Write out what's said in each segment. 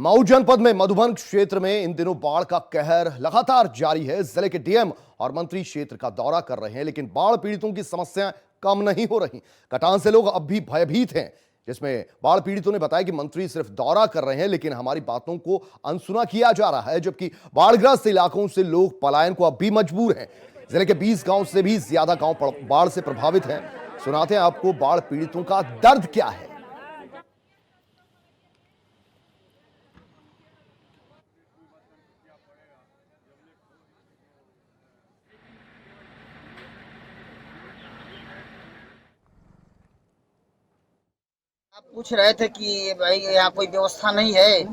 मऊ जनपद में मधुबन क्षेत्र में इन दिनों बाढ़ का कहर लगातार जारी है। जिले के डीएम और मंत्री क्षेत्र का दौरा कर रहे हैं, लेकिन बाढ़ पीड़ितों की समस्याएं कम नहीं हो रही। कटान से लोग अब भी भयभीत हैं, जिसमें बाढ़ पीड़ितों ने बताया कि मंत्री सिर्फ दौरा कर रहे हैं, लेकिन हमारी बातों को अनसुना किया जा रहा है, जबकि बाढ़ग्रस्त इलाकों से लोग पलायन को अब भी मजबूर हैं। जिले के 20 गांव से भी ज्यादा गांव बाढ़ से प्रभावित हैं। सुनाते हैं आपको बाढ़ पीड़ितों का दर्द क्या है। आप पूछ रहे थे कि भाई यहाँ कोई व्यवस्था नहीं है,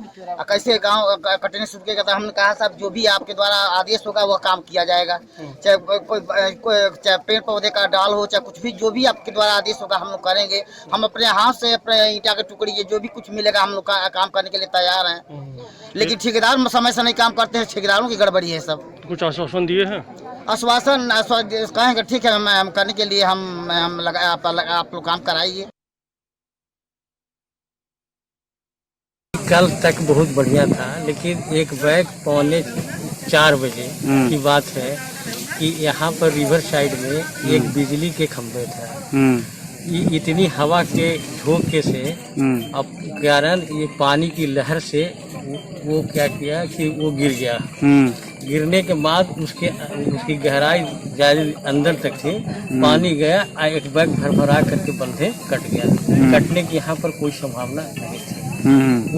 कैसे गांव कटने सूखेगा। तो हमने कहा साहब जो भी आपके द्वारा आदेश होगा वह काम किया जाएगा, चाहे कोई चाहे पेड़ पौधे का डाल हो, चाहे कुछ भी, जो भी आपके द्वारा आदेश होगा हम लोग करेंगे। हम अपने हाथ से अपने ईंटा के टुकड़ी जो भी कुछ मिलेगा हम लोग काम करने के लिए तैयार हैं। लेकिन ठेकेदार समय से नहीं काम करते हैं, ठेकेदारों की गड़बड़ी है सब। कुछ आश्वासन दिए हैं? आश्वासन कहेंगे ठीक है, हम करने के लिए आप लोग काम कराइए। कल तक बहुत बढ़िया था, लेकिन एक बैग 3:45 बजे की बात है कि यहाँ पर रिवर साइड में एक बिजली के खंभे था। इतनी हवा के झोंके से अब कारण ये पानी की लहर से वो क्या किया कि वो गिर गया। गिरने के बाद उसकी गहराई ज्यादा अंदर तक थी, पानी गया, एक बैग भरभरा करके बंधे कट गया। कटने की यहाँ पर कोई संभावना नहीं थी।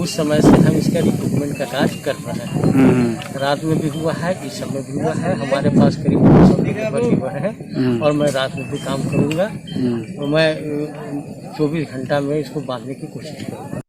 उस समय से हम इसका रिक्रूटमेंट का कार्य कर रहे हैं। रात में भी हुआ है, इस समय भी हुआ है। हमारे पास करीब 200 बचे हुए हैं और मैं रात में भी काम करूंगा। तो मैं 24 घंटा में इसको बांधने की कोशिश करूंगा।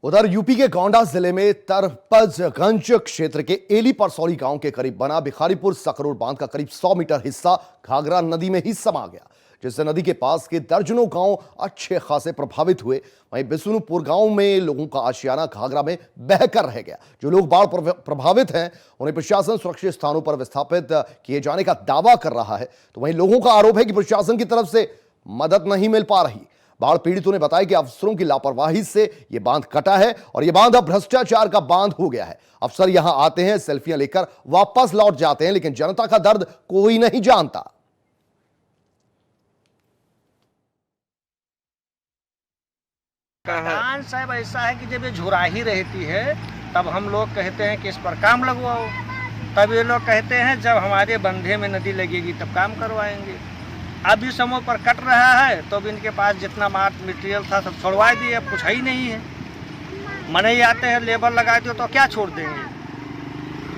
उधर यूपी के गोंडा जिले में तरपजगंज क्षेत्र के एली परसौली गांव के करीब बना भिखारीपुर सकरोड़ बांध का करीब 100 मीटर हिस्सा घाघरा नदी में ही समा गया, जिससे नदी के पास के दर्जनों गांव अच्छे खासे प्रभावित हुए। वहीं बिशुनपुर गांव में लोगों का आशियाना घाघरा में बहकर रह गया। जो लोग बाढ़ प्रभावित हैं उन्हें प्रशासन सुरक्षित स्थानों पर विस्थापित किए जाने का दावा कर रहा है, तो वहीं लोगों का आरोप है कि प्रशासन की तरफ से मदद नहीं मिल पा रही। बाढ़ पीड़ितों ने बताया कि अफसरों की लापरवाही से यह बांध कटा है और यह बांध अब भ्रष्टाचार का बांध हो गया है। अफसर यहां आते हैं, सेल्फियां लेकर वापस लौट जाते हैं, लेकिन जनता का दर्द कोई नहीं जानता। कटान साहब ऐसा है कि जब ये झुराही रहती है तब हम लोग कहते हैं कि इस पर काम लगवाओ, तब ये लोग कहते हैं जब हमारे बंधे में नदी लगेगी तब काम करवाएंगे। अब इस समय पर कट रहा है तो अब इनके पास जितना मटेरियल था सब छोड़वा दिए, अब कुछ ही नहीं है। मने ही आते हैं, लेबर लगा दो तो क्या छोड़ देंगे।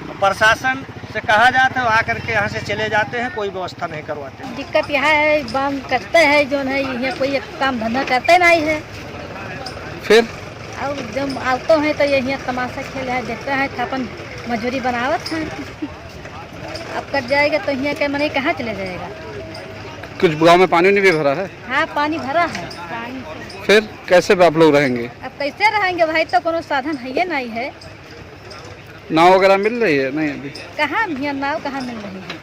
तो प्रशासन से कहा जाता है, आकर के यहाँ से चले जाते हैं, कोई व्यवस्था नहीं करवाते। दिक्कत यह है बांध करते हैं जो है, यहाँ कोई काम धंधा करते नहीं है। फिर और जब आते हैं तो यही तमाशा खेल है, देखते हैं कि अपन मजूरी बनावत हैं। अब कट जाएगा तो यहाँ के मने कहाँ चले जाएगा। कुछ गांव में पानी नहीं भी भरा है? हाँ, पानी भरा है। फिर कैसे आप लोग रहेंगे? अब कैसे रहेंगे भाई, तो कोनो साधन है ये नहीं है। नाव वगैरह मिल रही है? नहीं अभी। कहाँ यहाँ नाव कहाँ मिल रही है?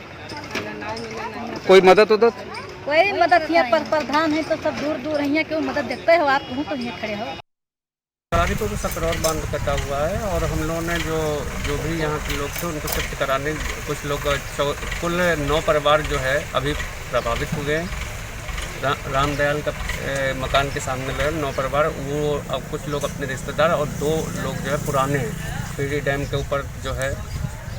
कोई मदद उदद? कोई मदद यहाँ पर प्रधान है तो सब दूर दूर है, क्यों मदद देखते हो आप, तो यहाँ खड़े हो। तो सकरौर बांध कटा हुआ है और हम लोगों ने जो भी यहाँ के लोग थे उनको शिफ्ट कराने, कुछ लोग कुल 9 परिवार जो है अभी प्रभावित हुए हैं। रामदयाल का मकान के सामने लगे 9 परिवार, वो अब कुछ लोग अपने रिश्तेदार और 2 लोग जो है पुराने हैं पीडी डैम के ऊपर जो है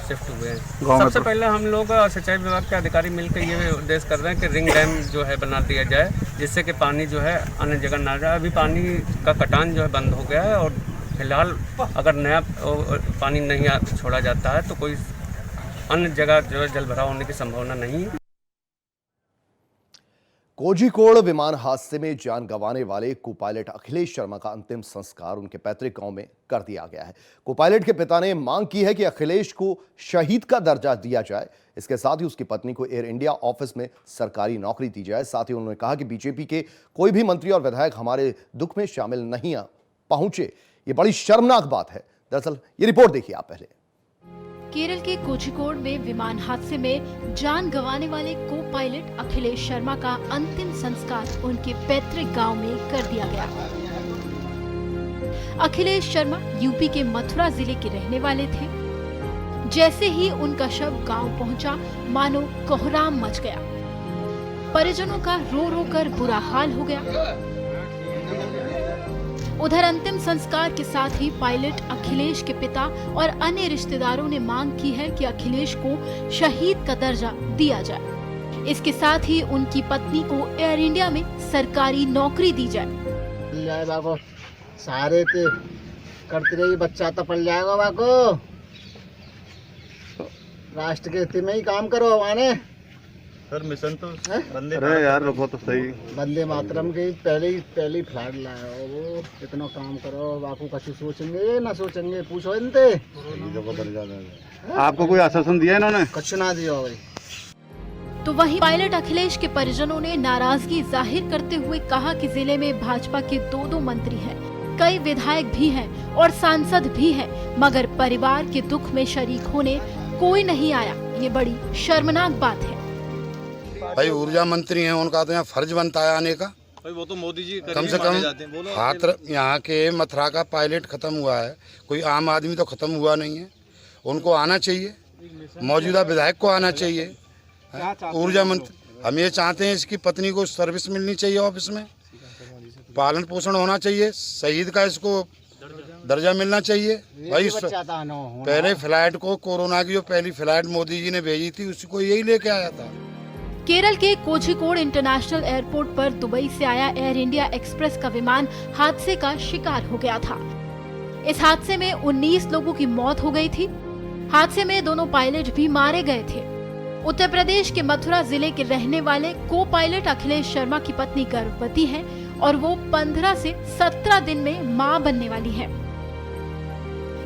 शिफ्ट हुए हैं। सबसे पहले हम लोग सिंचाई विभाग के अधिकारी मिलकर ये उद्देश्य कर रहे हैं कि रिंग डैम जो है बना दिया जाए, जिससे कि पानी जो है अन्य जगह ना जाए। अभी पानी का कटान जो है बंद हो गया है और फिलहाल अगर नया पानी नहीं छोड़ा जाता है तो कोई अन्य जगह जो है जल भराव होने की संभावना नहीं है। कोझिकोड विमान हादसे में जान गंवाने वाले को पायलट अखिलेश शर्मा का अंतिम संस्कार उनके पैतृक गांव में कर दिया गया है। को पायलट के पिता ने मांग की है कि अखिलेश को शहीद का दर्जा दिया जाए। इसके साथ ही उसकी पत्नी को एयर इंडिया ऑफिस में सरकारी नौकरी दी जाए। साथ ही उन्होंने कहा कि बीजेपी के कोई भी मंत्री और विधायक हमारे दुख में शामिल नहीं पहुंचे, ये बड़ी शर्मनाक बात है। दरअसल ये रिपोर्ट देखिए आप पहले। केरल के कोझिकोड में विमान हादसे में जान गंवाने वाले को पायलट अखिलेश शर्मा का अंतिम संस्कार उनके पैतृक गांव में कर दिया गया। अखिलेश शर्मा यूपी के मथुरा जिले के रहने वाले थे। जैसे ही उनका शव गांव पहुंचा, मानो कोहराम मच गया। परिजनों का रो रो कर बुरा हाल हो गया। उधर अंतिम संस्कार के साथ ही पायलट अखिलेश के पिता और अन्य रिश्तेदारों ने मांग की है कि अखिलेश को शहीद का दर्जा दिया जाए। इसके साथ ही उनकी पत्नी को एयर इंडिया में सरकारी नौकरी दी जाए। बाबू सारे ते करते रही, बच्चा तो पल जाएगा बाको। राष्ट्र के हित में ही काम करो माने सर। मिशन तो अरे यार रुको तो सही। वंदे मातरम की पहली फ्लाइट लाया वो, इतना काम करो। बापू कछु सोचेंगे ना सोचेंगे, पूछो इनते। आपको कोई आश्वासन दिया इन्होंने? कुछ ना दिया भाई। तो वहीं पायलट अखिलेश के परिजनों ने नाराजगी जाहिर करते हुए कहा कि जिले में भाजपा के 2 मंत्री हैं, कई विधायक भी हैं और सांसद भी हैं, मगर परिवार के दुख में शरीक होने कोई नहीं आया। ये बड़ी शर्मनाक बात है। भाई ऊर्जा मंत्री हैं, उनका तो यहाँ फर्ज बनता है आने का। भाई वो तो मोदी जी कम से कम हाथ यहाँ के मथुरा का पायलट खत्म हुआ है, कोई आम आदमी तो खत्म हुआ नहीं है। उनको आना चाहिए, मौजूदा विधायक को आना चाहिए। ऊर्जा मंत्री हम ये चाहते हैं, इसकी पत्नी को सर्विस मिलनी चाहिए ऑफिस में, पालन पोषण होना चाहिए, शहीद का इसको दर्जा मिलना चाहिए। भाई पहले फ्लाइट को, कोरोना की जो पहली फ्लाइट मोदी जी ने भेजी थी, उसको यही लेके आया था। केरल के कोझिकोड इंटरनेशनल एयरपोर्ट पर दुबई से आया एयर इंडिया एक्सप्रेस का विमान हादसे का शिकार हो गया था। इस हादसे में 19 लोगों की मौत हो गई थी। हादसे में दोनों पायलट भी मारे गए थे। उत्तर प्रदेश के मथुरा जिले के रहने वाले को पायलट अखिलेश शर्मा की पत्नी गर्भवती है और वो 15 से 17 दिन में मां बनने वाली है।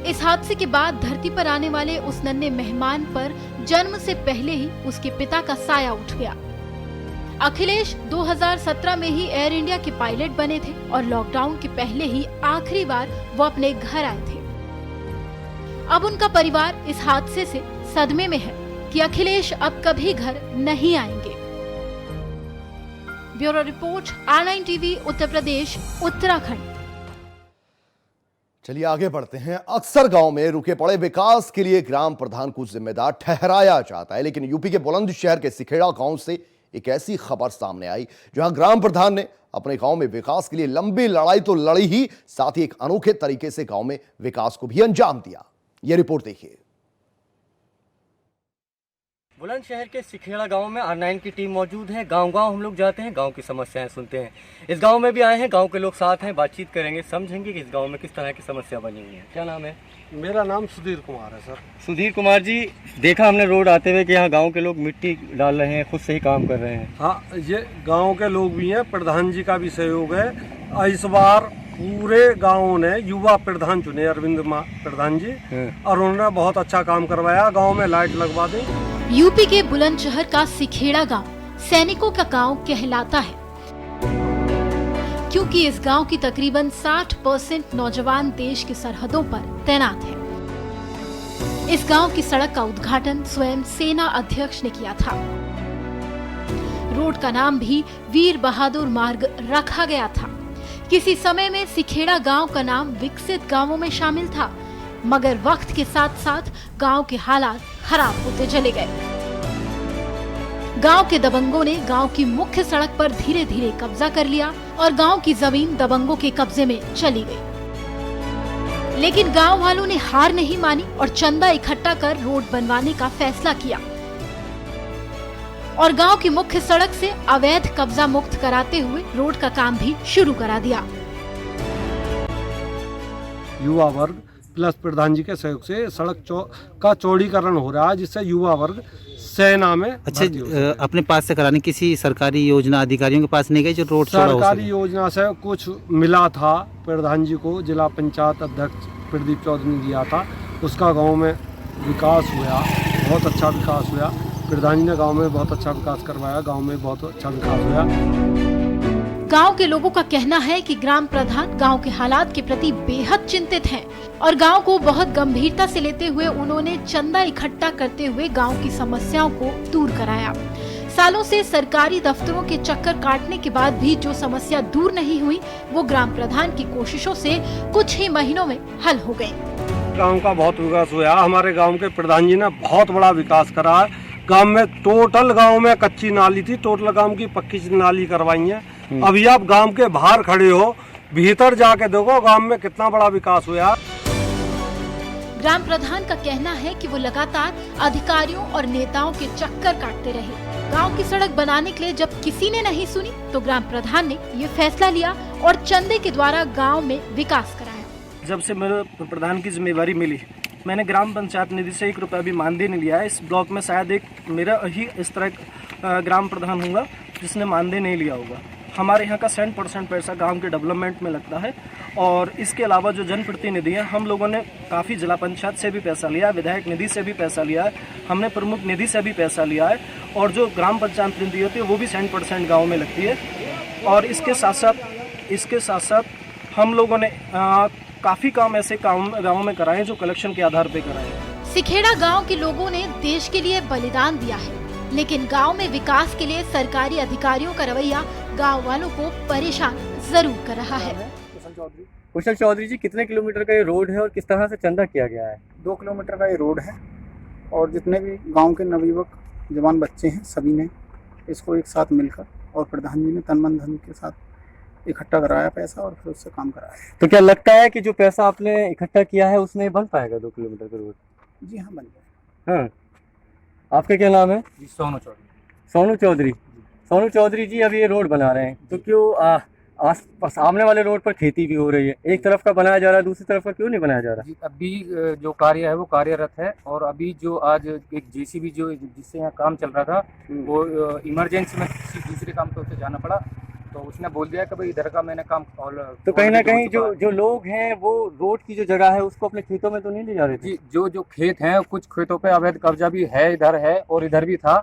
इस हादसे के बाद धरती पर आने वाले उस नन्हे मेहमान पर जन्म से पहले ही उसके पिता का साया उठ गया। अखिलेश 2017 में ही एयर इंडिया के पायलट बने थे और लॉकडाउन के पहले ही आखिरी बार वो अपने घर आए थे। अब उनका परिवार इस हादसे से सदमे में है कि अखिलेश अब कभी घर नहीं आएंगे। Bureau report, R9 TV, Uttar Pradesh, Uttarakhand. चलिए आगे बढ़ते हैं। अक्सर गांव में रुके पड़े विकास के लिए ग्राम प्रधान को जिम्मेदार ठहराया जाता है, लेकिन यूपी के बुलंदशहर के सिखेड़ा गांव से एक ऐसी खबर सामने आई जहां ग्राम प्रधान ने अपने गांव में विकास के लिए लंबी लड़ाई तो लड़ी ही, साथ ही एक अनोखे तरीके से गांव में विकास को भी अंजाम दिया। यह रिपोर्ट देखिए। बुलंदशहर के सिखेड़ा गांव में R9 की टीम मौजूद है। गांव-गांव हम लोग जाते हैं, गांव की समस्याएं सुनते हैं। इस गांव में भी आए हैं, गांव के लोग साथ हैं, बातचीत करेंगे, समझेंगे कि इस गांव में किस तरह की समस्या बनी हुई है। क्या नाम है? मेरा नाम सुधीर कुमार है सर। सुधीर कुमार जी, देखा हमने रोड आते हुए कि यहाँ गाँव के लोग मिट्टी डाल रहे हैं, खुद से ही काम कर रहे हैं। हाँ, ये गाँव के लोग भी हैं, प्रधान जी का भी सहयोग है। इस बार पूरे गाँव ने युवा प्रधान चुने, अरविंद प्रधान जी, और उन्होंने बहुत अच्छा काम करवाया। गाँव में लाइट लगवा दी। यूपी के बुलंदशहर का सिखेड़ा गांव सैनिकों का गांव कहलाता है, क्योंकि इस गांव की तकरीबन 60% नौजवान देश की सरहदों पर तैनात हैं। इस गांव की सड़क का उद्घाटन स्वयं सेना अध्यक्ष ने किया था। रोड का नाम भी वीर बहादुर मार्ग रखा गया था। किसी समय में सिखेड़ा गांव का नाम विकसित गांवों में शामिल था, मगर वक्त के साथ साथ गांव के हालात खराब होते चले गए। गांव के दबंगों ने गांव की मुख्य सड़क पर धीरे धीरे कब्जा कर लिया और गांव की जमीन दबंगों के कब्जे में चली गई। लेकिन गांव वालों ने हार नहीं मानी और चंदा इकट्ठा कर रोड बनवाने का फैसला किया और गांव की मुख्य सड़क से अवैध कब्जा मुक्त कराते हुए रोड का काम भी शुरू करा दिया। युवा वर्ग प्लस प्रधान जी के सहयोग से सड़क का चौड़ीकरण हो रहा है, जिससे युवा वर्ग सेना में अच्छा अपने पास से कराने किसी सरकारी योजना अधिकारियों के पास नहीं गई जो रोड सरकारी योजना से कुछ मिला था प्रधान जी को, जिला पंचायत अध्यक्ष प्रदीप चौधरी ने दिया था, उसका गांव में विकास हुआ, बहुत अच्छा विकास हुआ। प्रधान जी ने गांव में बहुत अच्छा विकास करवाया, गांव में बहुत अच्छा विकास हुआ। गांव के लोगों का कहना है कि ग्राम प्रधान गांव के हालात के प्रति बेहद चिंतित हैं और गांव को बहुत गंभीरता से लेते हुए उन्होंने चंदा इकट्ठा करते हुए गांव की समस्याओं को दूर कराया। सालों से सरकारी दफ्तरों के चक्कर काटने के बाद भी जो समस्या दूर नहीं हुई, वो ग्राम प्रधान की कोशिशों से कुछ ही महीनों में हल हो गई। गांव का बहुत विकास हुआ। हमारे गांव के प्रधान जी ने बहुत बड़ा विकास करा है। गांव में गांव में कच्ची नाली थी, टोटल गांव की पक्की नाली करवाई है। अभी आप गांव के बाहर खड़े हो, भीतर जाके देखो गांव में कितना बड़ा विकास हुआ। ग्राम प्रधान का कहना है कि वो लगातार अधिकारियों और नेताओं के चक्कर काटते रहे। गांव की सड़क बनाने के लिए जब किसी ने नहीं सुनी तो ग्राम प्रधान ने ये फैसला लिया और चंदे के द्वारा गांव में विकास कराया। जब से मेरे प्रधान की जिम्मेवारी मिली, मैंने ग्राम पंचायत निधि से 1 रुपया भी मानदेय नहीं लिया है। इस ब्लॉक में शायद एक मेरा ही इस तरह ग्राम प्रधान होगा जिसने मानदेय नहीं लिया होगा। हमारे यहाँ का 100% पैसा गांव के डेवलपमेंट में लगता है। और इसके अलावा जो जनप्रतिनिधि हैं, हम लोगों ने काफ़ी जिला पंचायत से भी पैसा लिया है, विधायक निधि से भी पैसा लिया है, हमने प्रमुख निधि से भी पैसा लिया है। और जो ग्राम पंचायत निधि होती है वो भी 100% गाँव में लगती है। और इसके साथ साथ हम लोगों ने काफ़ी काम ऐसे गाँव में कराए जो कलेक्शन के आधार पर कराए। सिखेड़ा गाँव के लोगों ने देश के लिए बलिदान दिया है, लेकिन गांव में विकास के लिए सरकारी अधिकारियों का रवैया गांव वालों को परेशान जरूर कर रहा है। कुशल चौधरी जी, कितने किलोमीटर का ये रोड है और किस तरह से चंदा किया गया है? 2 किलोमीटर का ये रोड है और जितने भी गांव के नवयुवक जवान बच्चे हैं सभी ने इसको एक साथ मिलकर और प्रधान जी ने तन मन धन के साथ इकट्ठा कराया पैसा और फिर उससे काम कराया। तो क्या लगता है कि जो पैसा आपने इकट्ठा किया है उसमें बन पाएगा 2 किलोमीटर का रोड? जी हाँ, बन जाएगा। हाँ, आपका क्या नाम है? जी, सोनू चौधरी। सोनू चौधरी जी, अभी ये रोड बना रहे हैं तो क्यों सामने वाले रोड पर खेती भी हो रही है, एक तरफ का बनाया जा रहा है, दूसरी तरफ का क्यों नहीं बनाया जा रहा? जी, अभी जो कार्य है वो कार्यरत है और अभी जो आज एक जेसीबी जिससे यहाँ काम चल रहा था वो इमरजेंसी में किसी दूसरे काम पे उसे जाना पड़ा, तो उसने बोल दिया कि भाई इधर का मैंने काम तो कहीं ना कहीं जो लोग हैं वो रोड की जो जगह है उसको अपने खेतों में तो नहीं ले जा रहे थे? जी, जो खेत हैं कुछ खेतों पे अवैध कब्जा भी है, इधर है और इधर भी था।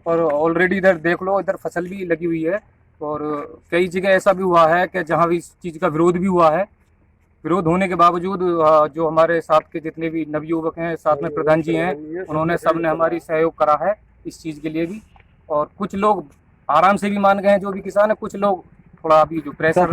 और ऑलरेडी इधर देख लो, इधर फसल भी लगी हुई है। और कई जगह ऐसा भी हुआ है कि जहाँ भी इस चीज़ का विरोध भी हुआ है। विरोध होने के बावजूद जो हमारे साथ के जितने भी नवयुवक हैं, साथ में प्रधान जी हैं, उन्होंने सबने हमारी सहयोग करा है इस चीज़ के लिए भी। और कुछ लोग आराम से भी मान गए हैं जो भी किसान है, कुछ लोग थोड़ा अभी जो प्रेशर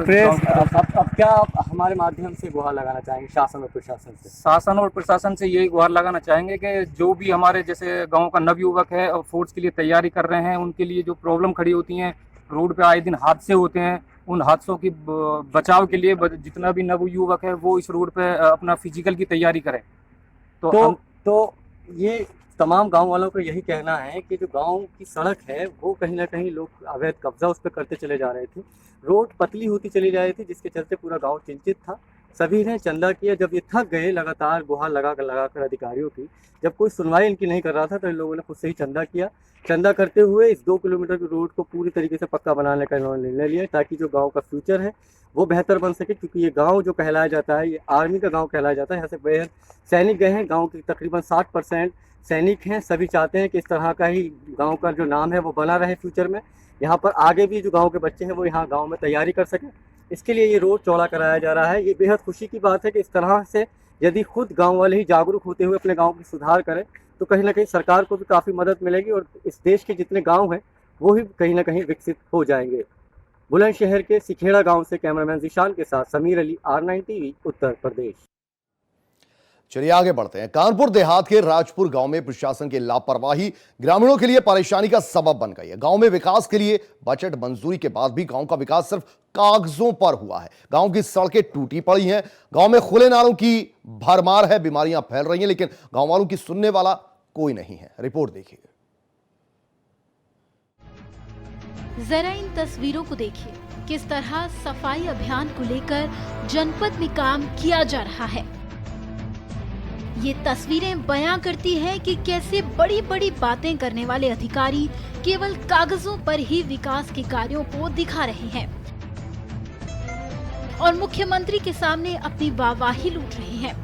अब क्या आप हमारे माध्यम से गुहार लगाना चाहेंगे शासन और प्रशासन से? शासन और प्रशासन से यही गुहार लगाना चाहेंगे कि जो भी हमारे जैसे गांव का नवयुवक है और फोर्स के लिए तैयारी कर रहे हैं, उनके लिए जो प्रॉब्लम खड़ी होती हैं, रोड पे आए दिन हादसे होते हैं, उन हादसों की बचाव के लिए जितना भी नवयुवक है वो इस रोड पे अपना फिजिकल की तैयारी करें। तो ये तमाम गांव वालों का यही कहना है कि जो गांव की सड़क है वो कहीं ना कहीं लोग अवैध कब्जा उस पर करते चले जा रहे थे, रोड पतली होती चली जा रही थी, जिसके चलते पूरा गांव चिंतित था। सभी ने चंदा किया, जब ये थक गए लगातार गुहार लगा कर अधिकारियों की, जब कोई सुनवाई इनकी नहीं कर रहा था तो इन लोगों ने खुद से ही चंदा किया। चंदा करते हुए इस 2 किलोमीटर की रोड को पूरी तरीके से पक्का बनाने का इन्होंने निर्णय लिया ताकि जो गाँव का फ्यूचर है वो बेहतर बन सके। क्योंकि ये गाँव जो कहलाया जाता है, ये आर्मी का गाँव कहलाया जाता है। यहाँ से बेहद सैनिक गए हैं, गाँव के तकरीबन 60% सैनिक हैं। सभी चाहते हैं कि इस तरह का ही गांव का जो नाम है वो बना रहे फ्यूचर में। यहाँ पर आगे भी जो गांव के बच्चे हैं वो यहाँ गांव में तैयारी कर सकें, इसके लिए ये रोड चौड़ा कराया जा रहा है। ये बेहद खुशी की बात है कि इस तरह से यदि खुद गांव वाले ही जागरूक होते हुए अपने गांव की सुधार करें तो कहीं ना कहीं सरकार को भी काफ़ी मदद मिलेगी और इस देश के जितने गाँव हैं वो ही कहीं ना कहीं विकसित हो जाएंगे। बुलंदशहर के सिखेड़ा गाँव से कैमरामैन जिशान के साथ समीर अली, R9 TV, उत्तर प्रदेश। चलिए आगे बढ़ते हैं। कानपुर देहात के राजपुर गांव में प्रशासन की लापरवाही ग्रामीणों के लिए परेशानी का सबब बन गई है। गांव में विकास के लिए बजट मंजूरी के बाद भी गांव का विकास सिर्फ कागजों पर हुआ है। गांव की सड़कें टूटी पड़ी हैं, गांव में खुले नालों की भरमार है, बीमारियां फैल रही हैं, लेकिन गांव वालों की सुनने वाला कोई नहीं है। रिपोर्ट देखिए। जरा इन तस्वीरों को देखिए, किस तरह सफाई अभियान को लेकर जनपद में काम किया जा रहा है। ये तस्वीरें बयां करती हैं कि कैसे बड़ी बड़ी बातें करने वाले अधिकारी केवल कागजों पर ही विकास के कार्यों को दिखा रहे हैं और मुख्यमंत्री के सामने अपनी वाहवाही लूट रहे हैं।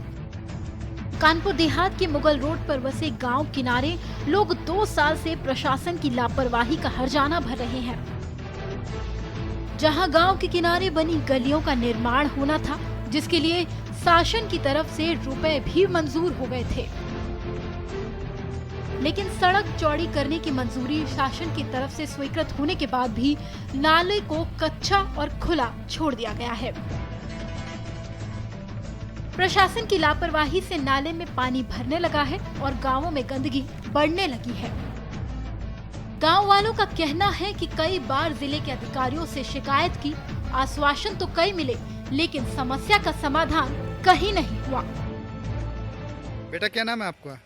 कानपुर देहात के मुगल रोड पर बसे गांव किनारे लोग 2 साल से प्रशासन की लापरवाही का हर्जाना भर रहे हैं। जहां गांव के किनारे बनी गलियों का निर्माण होना था, जिसके लिए शासन की तरफ से रुपए भी मंजूर हो गए थे, लेकिन सड़क चौड़ी करने की मंजूरी शासन की तरफ से स्वीकृत होने के बाद भी नाले को कच्चा और खुला छोड़ दिया गया है। प्रशासन की लापरवाही से नाले में पानी भरने लगा है और गांवों में गंदगी बढ़ने लगी है। गांव वालों का कहना है कि कई बार जिले के अधिकारियों से शिकायत की, आश्वासन तो कई मिले, लेकिन समस्या का समाधान कहीं नहीं हुआ। बेटा क्या नाम है आपका?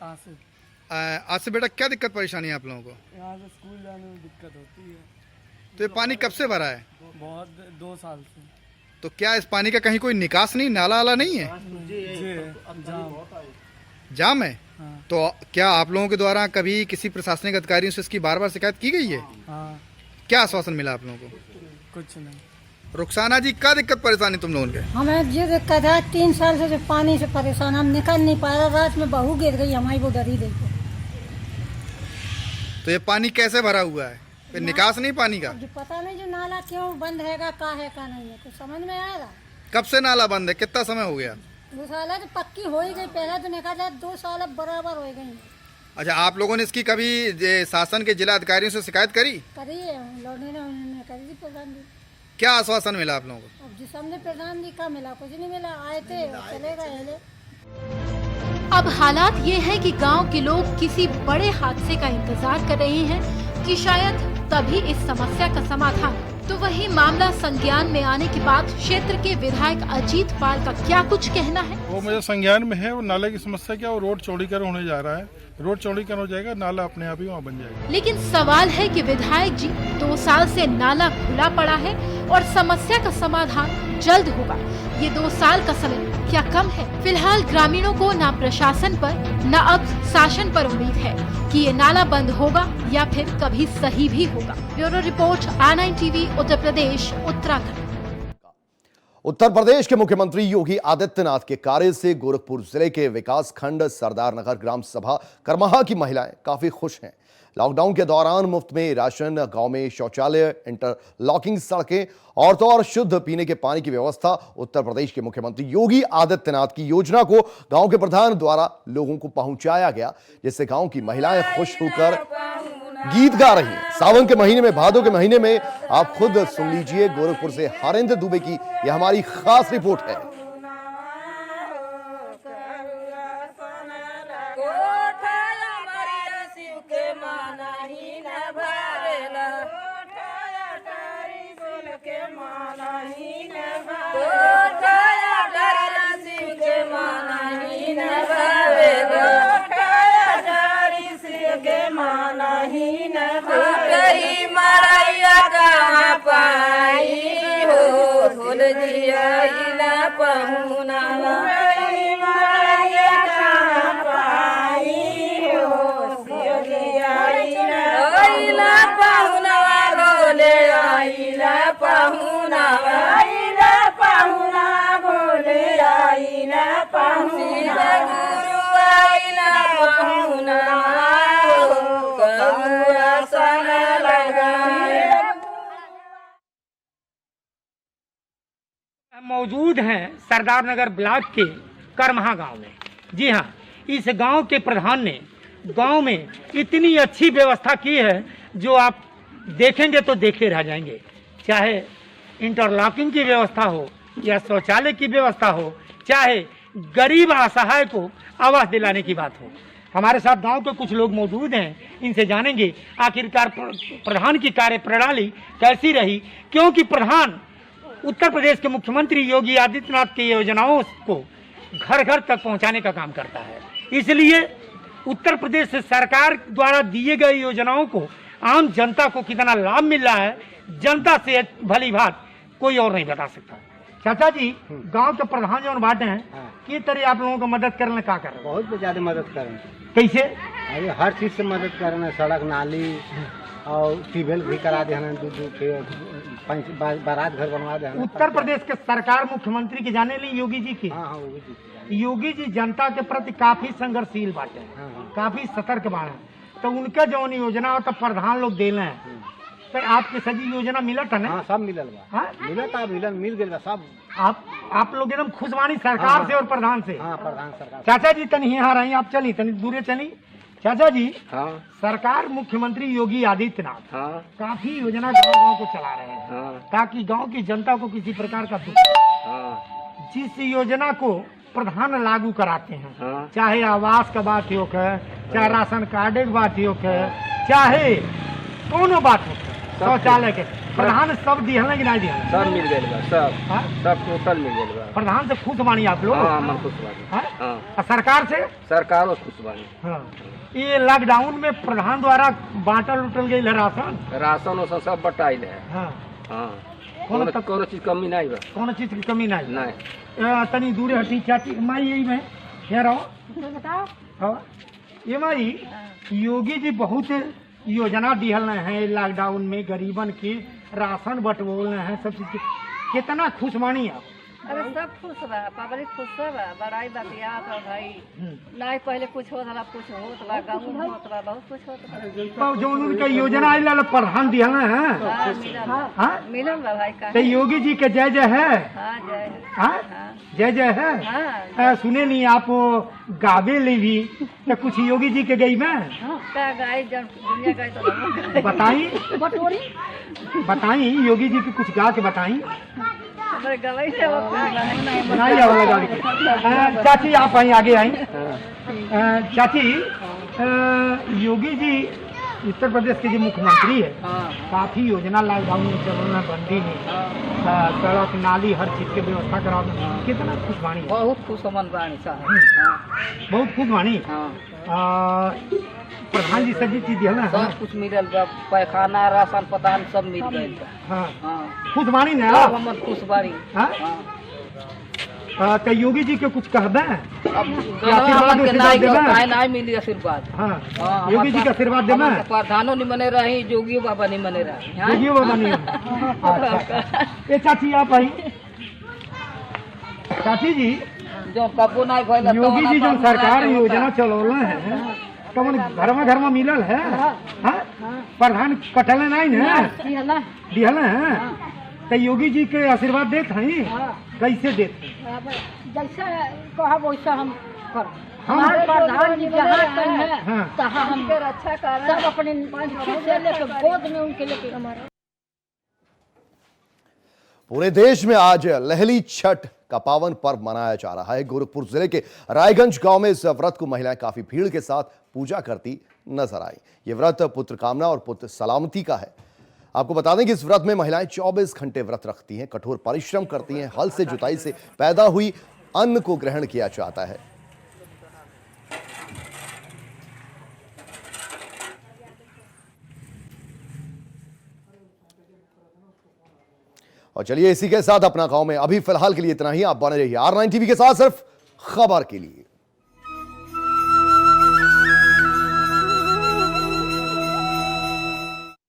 आज से बेटा क्या दिक्कत परेशानी है आप लोगों को? यहाँ से स्कूल जाने में दिक्कत होती है। तो ये पानी कब से भरा है? बहुत 2 साल से। तो क्या इस पानी का कहीं कोई निकास नहीं, नाला वाला नहीं है? जाम है। हाँ। तो क्या आप लोगों के द्वारा कभी किसी प्रशासनिक अधिकारियों से इसकी बार-बार शिकायत की गई है? हाँ। क्या आश्वासन मिला आप लोगों को? कुछ नहीं। रुखसाना जी, क्या दिक्कत परेशानी तुम लोगों के? हमें ये दिक्कत है, 3 साल से जो पानी से परेशान, हम निकल नहीं पा रहे। रात में बहू गिर गई हमारी, वो डरी देखो। तो ये पानी कैसे भरा हुआ है? फिर निकास नहीं पानी का? जो पता नहीं जो नाला क्यों बंद है का नहीं है, कुछ समझ में आएगा। कब से नाला बंद है? कितना समय हो गया? 2 साल है तो पक्की हो ही गई, पहले तो निकल 2 साल अब बराबर हो गई। अच्छा, आप लोगों ने इसकी कभी शासन के जिला अधिकारियों से शिकायत करी? करी है, लौटने उन्होंने करी थी प्रधान जी। क्या आश्वासन मिला आप लोगों को? अब जिस हमने प्रधान जी का मिला, कुछ नहीं मिला। आए थे चले गए। अब हालात ये है कि गांव के लोग किसी बड़े हादसे का इंतजार कर रहे हैं कि शायद तभी इस समस्या का समाधान। तो वही मामला संज्ञान में आने के बाद क्षेत्र के विधायक अजीत पाल का क्या कुछ कहना है? वो मेरे संज्ञान में है। वो नाले की समस्या क्या, वो रोड चौड़ीकरण होने जा रहा है। रोड चौड़ीकरण हो जाएगा, नाला अपने आप ही वहाँ बन जाएगा। लेकिन सवाल है कि विधायक जी 2 साल से नाला खुला पड़ा है और समस्या का समाधान जल्द होगा। ये 2 साल का समय क्या कम है? फिलहाल ग्रामीणों को न प्रशासन पर न अब शासन पर उम्मीद है कि ये नाला बंद होगा या फिर कभी सही भी होगा। Bureau report, R9 TV, Uttar Pradesh, Uttarakhand. Uttar Pradesh के मुख्यमंत्री योगी आदित्यनाथ के कार्य से गोरखपुर जिले के विकास खंड सरदारनगर ग्राम सभा करमाहा की महिलाएं काफी खुश हैं। लॉकडाउन के दौरान मुफ्त में राशन, गांव में शौचालय, इंटरलॉकिंग सड़कें और तो और शुद्ध पीने के पानी की व्यवस्था उत्तर प्रदेश के मुख्यमंत्री योगी आदित्यनाथ की योजना को गांव के प्रधान द्वारा लोगों को पहुंचाया गया, जिससे गांव की महिलाएं खुश होकर गीत गा रही हैं। सावन के महीने में, भादों के महीने में आप खुद सुन लीजिए। गोरखपुर से हरेंद्र दुबे की यह हमारी खास रिपोर्ट है। मौजूद हैं सरदारनगर ब्लॉक के करमाहा गांव में। जी हाँ, इस गांव के प्रधान ने गांव में इतनी अच्छी व्यवस्था की है जो आप देखेंगे तो देखते रह जाएंगे। चाहे इंटरलॉकिंग की व्यवस्था हो या शौचालय की व्यवस्था हो, चाहे गरीब असहाय को आवास दिलाने की बात हो। हमारे साथ गांव के कुछ लोग मौजूद हैं, इनसे जानेंगे आखिरकार प्रधान की कार्य प्रणाली कैसी रही, क्योंकि प्रधान उत्तर प्रदेश के मुख्यमंत्री योगी आदित्यनाथ की योजनाओं को घर घर तक पहुंचाने का काम करता है। इसलिए उत्तर प्रदेश सरकार द्वारा दिए गए योजनाओं को आम जनता को कितना लाभ मिल रहा है, जनता से भली बात कोई और नहीं बता सकता। चाचा जी, गांव के प्रधान जो बात हैं, कि तरह आप लोगों को मदद करने का कर रहे हैं? बहुत ज्यादा मदद कर रहे हैं। कैसे? अरे हर चीज से मदद कर रहे हैं, सड़क, नाली और ट्यूबवेल भी करा दे, बारात घर बनवा दे। उत्तर प्रदेश के सरकार मुख्यमंत्री की जाने ली योगी जी की। हाँ, योगी जी जनता के प्रति काफी संघर्षशील बात है, काफी सतर्क बात है। तो उनका जो योजना हो तो प्रधान लोग दे रहे हैं, तो आपके सभी योजना मिला था ना? हाँ, सब मिलल बा। मिला था, मिल गया सब। आप लोग एकदम खुशवानी सरकार से और प्रधान से। हाँ, प्रधान सरकार। चाचा जी तनी यहाँ रही, आप चली तनी दूरे चली। चाचा जी, हाँ सरकार मुख्यमंत्री योगी आदित्यनाथ हाँ काफी योजना गांव-गांव को चला रहे हैं हाँ ताकि गांव की जनता को किसी प्रकार का दुख। हाँ जिस योजना को प्रधान लागू कराते हैं, हाँ चाहे आवास का बात हो, चाहे राशन कार्ड की बात हो, चाहे कोनो बात हो, शौचालय के प्रधान सब दिहल कि नहीं दिहल? सब मिल गए सब हाँ? सब टोटल मिल गए। प्रधान से खुश बानी आप लोग? हाँ हम खुश बानी। हाँ? हाँ और सरकार से? सरकार खुश बानी। हाँ। ये लॉकडाउन में प्रधान द्वारा बांटल उटल गई है राशन? राशन वासन सब बटाइल है। हाँ हाँ कौन चीज कमी नहीं बा। कौन चीज की कमी नहीं? नहीं तनी दूर हटी चाची माई यही में यहाँ रहो बताओ। हाँ ये माई योगी जी बहुत योजना दिहल है लॉकडाउन में, गरीबन के राशन बटोल है, सब चीज कितना खुश मानी आप? अरे सब खुश बा, पब्लिक खुश बा, बड़ाई बतिया तो भाई नहीं पहले कुछ होत रहा, कुछ होत बा, गाँव में होत बा, बहुत कुछ होत बा। जो उनका योजना आई प्रधान दिहल है, मिलन बा भाई का। तो योगी जी के जय जय है। हाँ जय हाँ जय जय है। हाँ सुने नहीं आप गावे ले भी तो कुछ योगी जी के गई में का गाय जब दुनिया गाय तो बताई बटोरी बताई योगी जी की कुछ गा के बताई। गवाई से नहीं वाला गाड़ी। चाची आप आई आगे आई। चाची योगी जी उत्तर प्रदेश के जो मुख्यमंत्री है, काफी योजना लॉकडाउन में चलना बंदी में, सड़क नाली हर चीज की व्यवस्था करा, कितना खुश बानी? बहुत खुश मन बानी बहुत खुश बानी। प्रधान जी सभी चीज दिया ना, सब कुछ मिलल बा, पैखाना राशन पतान सब मिल गए। हाँ खुश बानी ना? हम खुश बानी। तो योगी जी के कुछ कह दें? नहीं मिली आशीर्वाद। हाँ योगी जी का आशीर्वाद दे। प्रधानो नहीं मने रही, जोगी बाबा नहीं मने रही। जोगी बाबा नहीं। अच्छा ये चाची आप आई। चाची जी जो कबो नहीं भइल, योगी जी जो सरकार योजना चलौला है तो घर में मिलल है? प्रधान कटल नहीं है दिहल है? तो योगी जी के आशीर्वाद देते हैं? कैसे देते हैं? जैसे कहा वैसा हम कर। हमारे प्रधान जी जहाँ है तहाँ हम रक्षा कर, सब अपने से लेकर गोद में उनके लेके हमारा। पूरे देश में आज लहली छठ का पावन पर्व मनाया जा रहा है। गोरखपुर जिले के रायगंज गांव में इस व्रत को महिलाएं काफी भीड़ के साथ पूजा करती नजर आई। ये व्रत पुत्र कामना और पुत्र सलामती का है। आपको बता दें कि इस व्रत में महिलाएं 24 घंटे व्रत रखती हैं, कठोर परिश्रम करती हैं। हल से जुताई से पैदा हुई अन्न को ग्रहण किया जाता है। और चलिए इसी के साथ अपना गांव में अभी फिलहाल के लिए इतना ही। आप बने रहिए R9 टीवी के साथ सिर्फ खबर के लिए।